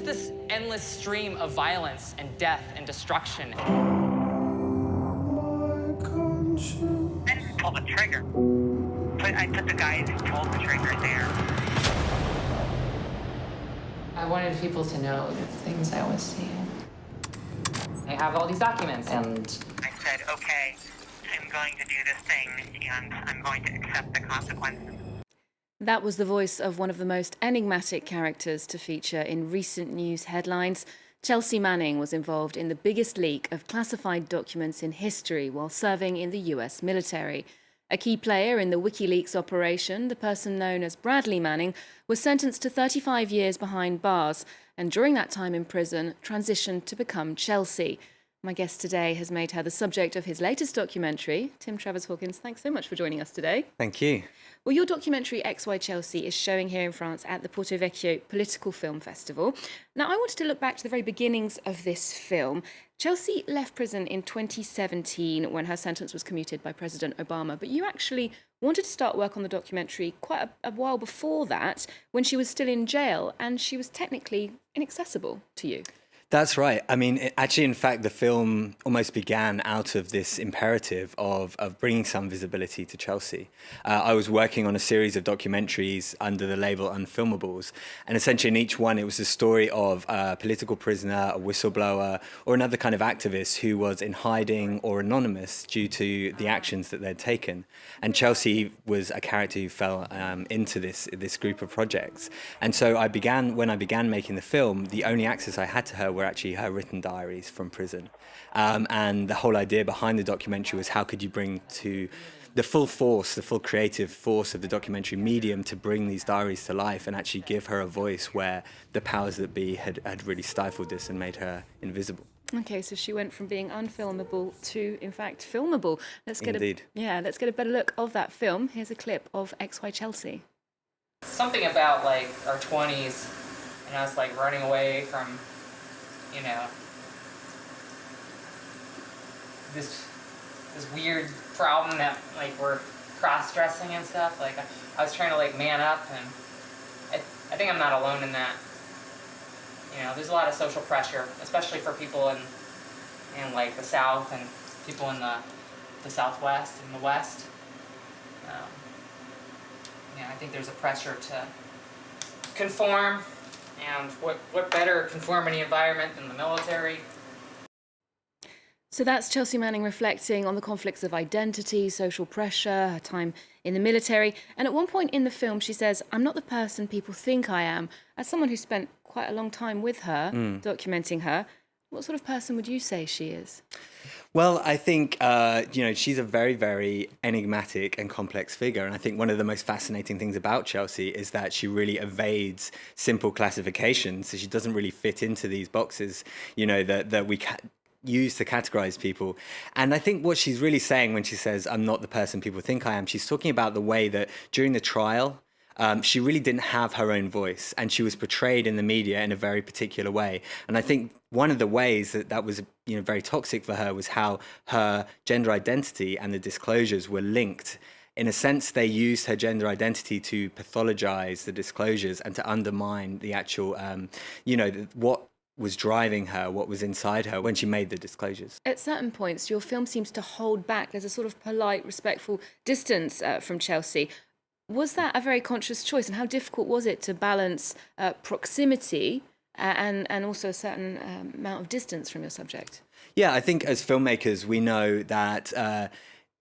this endless stream of violence and death and destruction. I didn't pull the trigger, but I put the guys who pulled the trigger there. I wanted people to know the things I was seeing. I have all these documents, and I said, okay, I'm going to do this thing, and I'm going to accept the consequences. That was the voice of one of the most enigmatic characters to feature in recent news headlines. Chelsea Manning was involved in the biggest leak of classified documents in history while serving in the US military. A key player in the WikiLeaks operation, the person known as Bradley Manning, was sentenced to 35 years behind bars and during that time in prison transitioned to become Chelsea. My guest today has made her the subject of his latest documentary. Tim Travers Hawkins, thanks so much for joining us today. Thank you. Well, your documentary XY Chelsea is showing here in France at the Porto Vecchio Political Film Festival. Now, I wanted to look back to the very beginnings of this film. Chelsea left prison in 2017 when her sentence was commuted by President Obama, but you actually wanted to start work on the documentary quite a while before that, when she was still in jail and she was technically inaccessible to you. That's right. I mean, actually, in fact, the film almost began out of this imperative of bringing some visibility to Chelsea. I was working on a series of documentaries under the label Unfilmables, and essentially in each one, it was a story of a political prisoner, a whistleblower, or another kind of activist who was in hiding or anonymous due to the actions that they'd taken. And Chelsea was a character who fell into this group of projects. And so when I began making the film, the only access I had to her were actually her written diaries from prison. And the whole idea behind the documentary was how could you bring to the full force, the full creative force of the documentary medium to bring these diaries to life and actually give her a voice where the powers that be had really stifled this and made her invisible. Okay, so she went from being unfilmable to, in fact, filmable. Indeed. Let's get a better look of that film. Here's a clip of XY Chelsea. something about like our 20s and us like running away from, you know, this weird problem that like we're cross-dressing and stuff. Like I was trying to like man up, and I think I'm not alone in that. You know, there's a lot of social pressure, especially for people in like the South and people in the Southwest and the West. I think there's a pressure to conform, and what better conformity environment than the military? So that's Chelsea Manning reflecting on the conflicts of identity, social pressure, her time in the military. And at one point in the film, she says, "I'm not the person people think I am." As someone who spent quite a long time with her, documenting her, what sort of person would you say she is? Well, I think, she's a very, very enigmatic and complex figure. And I think one of the most fascinating things about Chelsea is that she really evades simple classifications. So she doesn't really fit into these boxes, that we use to categorize people. And I think what she's really saying when she says, "I'm not the person people think I am," she's talking about the way that during the trial, she really didn't have her own voice, and she was portrayed in the media in a very particular way. And I think one of the ways that was very toxic for her was how her gender identity and the disclosures were linked. In a sense, they used her gender identity to pathologize the disclosures and to undermine the actual, what was driving her, what was inside her when she made the disclosures. At certain points, your film seems to hold back. There's a sort of polite, respectful distance from Chelsea. Was that a very conscious choice, and how difficult was it to balance proximity and also a certain amount of distance from your subject? Yeah, I think as filmmakers, we know that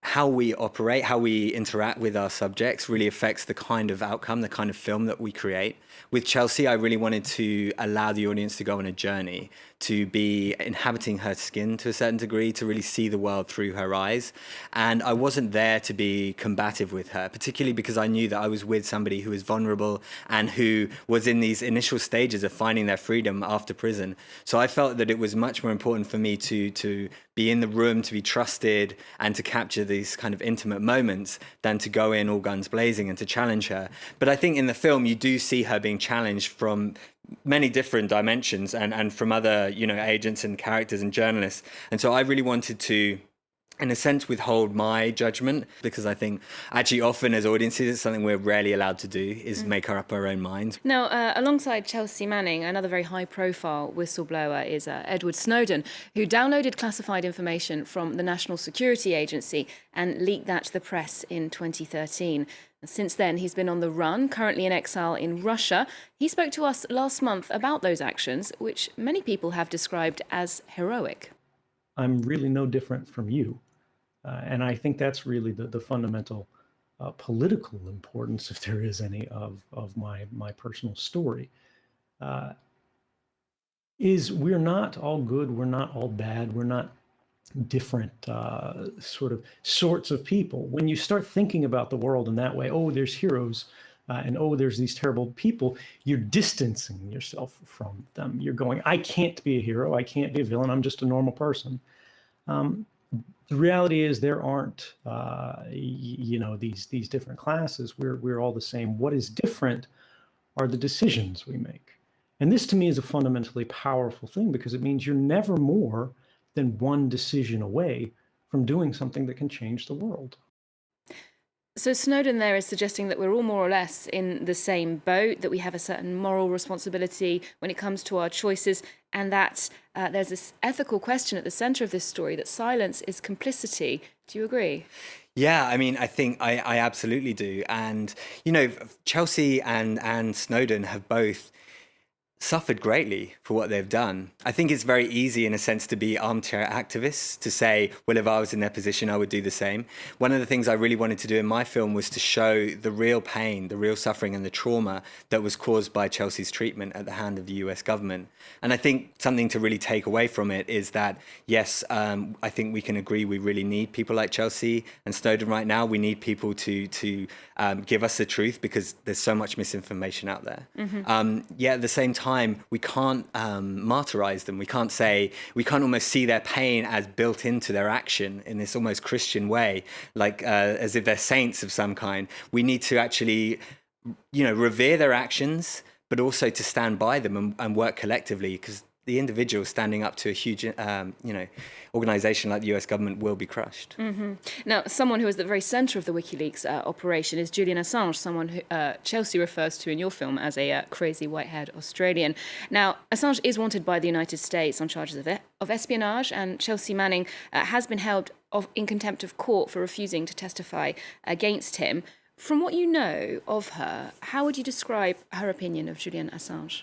how we operate, how we interact with our subjects really affects the kind of outcome, the kind of film that we create. With Chelsea, I really wanted to allow the audience to go on a journey, to be inhabiting her skin to a certain degree, to really see the world through her eyes. And I wasn't there to be combative with her, particularly because I knew that I was with somebody who was vulnerable and who was in these initial stages of finding their freedom after prison. So I felt that it was much more important for me to be in the room, to be trusted, and to capture these kind of intimate moments than to go in all guns blazing and to challenge her. But I think in the film, you do see her being challenged from many different dimensions and from other, agents and characters and journalists. And so I really wanted to in a sense, withhold my judgment, because I think actually often as audiences, it's something we're rarely allowed to do, is make up our own minds. Now, alongside Chelsea Manning, another very high-profile whistleblower is Edward Snowden, who downloaded classified information from the National Security Agency and leaked that to the press in 2013. Since then, he's been on the run, currently in exile in Russia. He spoke to us last month about those actions, which many people have described as heroic. I'm really no different from you. And I think that's really the fundamental political importance, if there is any, of my personal story. Is we're not all good, we're not all bad, we're not different sorts of people. When you start thinking about the world in that way, oh, there's heroes, and oh, there's these terrible people, you're distancing yourself from them. You're going, I can't be a hero, I can't be a villain, I'm just a normal person. The reality is there aren't, these different classes. We're all the same. What is different are the decisions we make. And this to me is a fundamentally powerful thing, because it means you're never more than one decision away from doing something that can change the world. So Snowden there is suggesting that we're all more or less in the same boat, that we have a certain moral responsibility when it comes to our choices, and that there's this ethical question at the centre of this story, that silence is complicity. Do you agree? Yeah, I mean, I think I absolutely do. And, Chelsea and Snowden have both suffered greatly for what they've done. I think it's very easy in a sense to be armchair activists, to say, well, if I was in their position, I would do the same. One of the things I really wanted to do in my film was to show the real pain, the real suffering and the trauma that was caused by Chelsea's treatment at the hand of the US government. And I think something to really take away from it is that, yes, I think we can agree we really need people like Chelsea and Snowden right now. We need people to give us the truth, because there's so much misinformation out there. Yet at the same time, we can't martyrize them. We can't almost see their pain as built into their action in this almost Christian way, like as if they're saints of some kind. We need to actually, revere their actions, but also to stand by them and work collectively, because the individual standing up to a huge, organization like the US government will be crushed. Now, someone who is at the very centre of the WikiLeaks operation is Julian Assange, someone who Chelsea refers to in your film as a crazy white-haired Australian. Now, Assange is wanted by the United States on charges of espionage, and Chelsea Manning has been held in contempt of court for refusing to testify against him. From what you know of her, how would you describe her opinion of Julian Assange?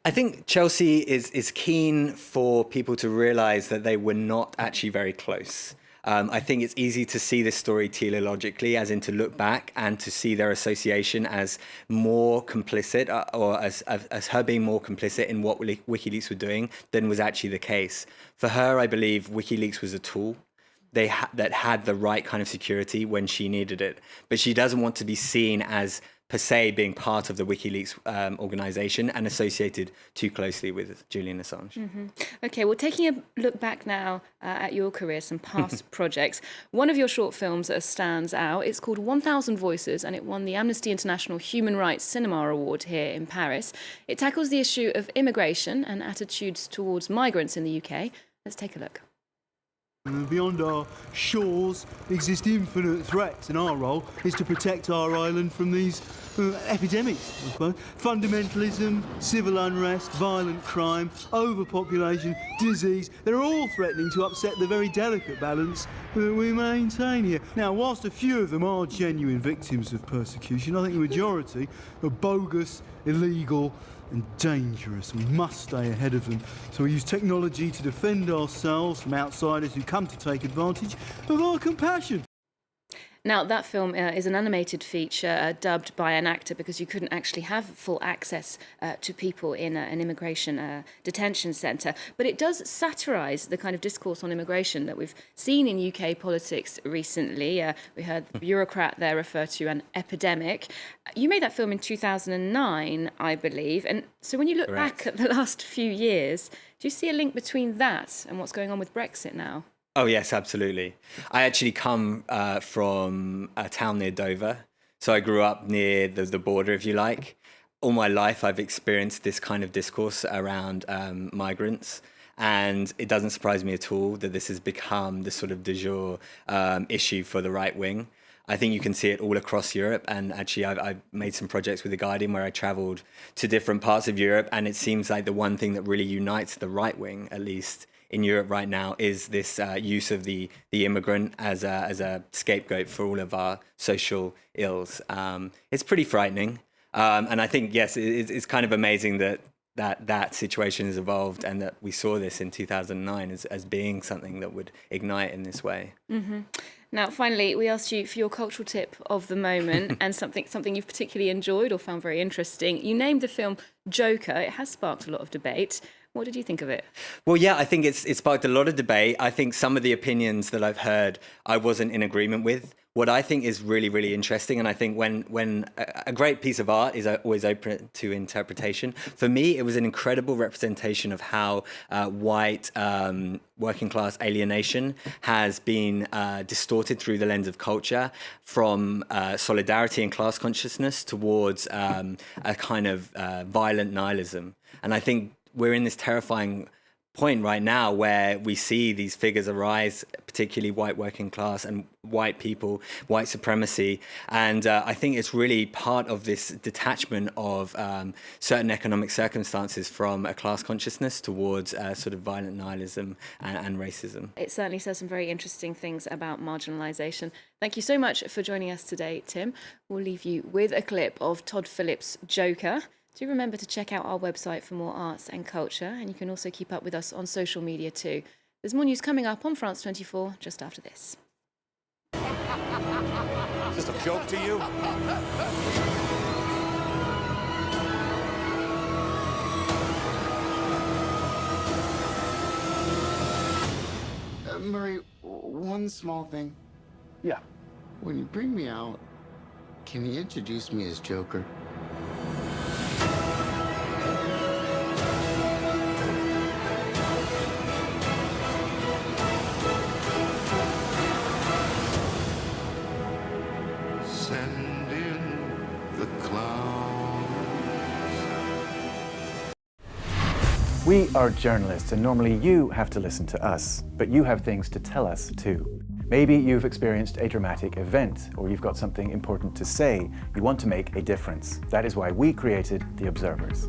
I think Chelsea is keen for people to realise that they were not actually very close. I think it's easy to see this story teleologically, as in to look back and to see their association as more complicit, or as her being more complicit in what WikiLeaks were doing than was actually the case. For her, I believe WikiLeaks was a tool that had the right kind of security when she needed it. But she doesn't want to be seen as per se being part of the WikiLeaks organisation and associated too closely with Julian Assange. Okay, well, taking a look back now at your career, some past projects. One of your short films that stands out, it's called 1,000 Voices, and it won the Amnesty International Human Rights Cinema Award here in Paris. It tackles the issue of immigration and attitudes towards migrants in the UK. Let's take a look. Beyond our shores exist infinite threats, and our role is to protect our island from these epidemics, I suppose. Fundamentalism, civil unrest, violent crime, overpopulation, disease, they're all threatening to upset the very delicate balance that we maintain here. Now, whilst a few of them are genuine victims of persecution, I think the majority are bogus, illegal, and dangerous. We must stay ahead of them. So we use technology to defend ourselves from outsiders who come to take advantage of our compassion. Now, that film is an animated feature dubbed by an actor, because you couldn't actually have full access to people in an immigration detention centre. But it does satirise the kind of discourse on immigration that we've seen in UK politics recently. We heard the bureaucrat there refer to an epidemic. You made that film in 2009, I believe. And so when you look back at the last few years, do you see a link between that and what's going on with Brexit now? Oh, yes, absolutely. I actually come from a town near Dover. So I grew up near the border, if you like. All my life, I've experienced this kind of discourse around migrants. And it doesn't surprise me at all that this has become the sort of du jour issue for the right wing. I think you can see it all across Europe. And actually, I've made some projects with The Guardian where I traveled to different parts of Europe. And it seems like the one thing that really unites the right wing, at least in Europe right now, is this use of the immigrant as a scapegoat for all of our social ills. It's pretty frightening. And I think, yes, it's kind of amazing that situation has evolved and that we saw this in 2009 as being something that would ignite in this way. Mm-hmm. Now, finally, we asked you for your cultural tip of the moment and something you've particularly enjoyed or found very interesting. You named the film Joker. It has sparked a lot of debate. What did you think of it? Well, yeah, I think it sparked a lot of debate. I think some of the opinions that I've heard, I wasn't in agreement with. What I think is really, really interesting, and I think when a great piece of art is always open to interpretation, for me, it was an incredible representation of how white working class alienation has been distorted through the lens of culture, from solidarity and class consciousness towards a kind of violent nihilism. And I think we're in this terrifying point right now where we see these figures arise, particularly white working class and white people, white supremacy. And I think it's really part of this detachment of certain economic circumstances from a class consciousness towards sort of violent nihilism and racism. It certainly says some very interesting things about marginalisation. Thank you so much for joining us today, Tim. We'll leave you with a clip of Todd Phillips' Joker. Do remember to check out our website for more arts and culture, and you can also keep up with us on social media too. There's more news coming up on France 24 just after this. Is this a joke to you? Murray, one small thing. Yeah. When you bring me out, can you introduce me as Joker? Send in the clowns. We are journalists, and normally you have to listen to us, but you have things to tell us too. Maybe you've experienced a dramatic event, or you've got something important to say. You want to make a difference. That is why we created The Observers.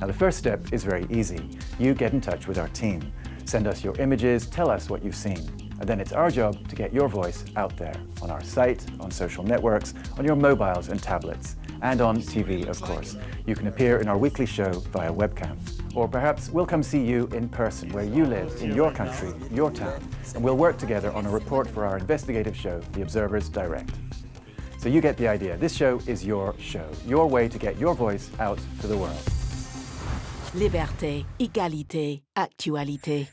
Now, the first step is very easy. You get in touch with our team. Send us your images, tell us what you've seen. And then it's our job to get your voice out there, on our site, on social networks, on your mobiles and tablets, and on TV, of course. You can appear in our weekly show via webcam. Or perhaps we'll come see you in person, where you live, in your country, your town, and we'll work together on a report for our investigative show, The Observers Direct. So you get the idea. This show is your show, your way to get your voice out to the world. Liberté, égalité, actualité.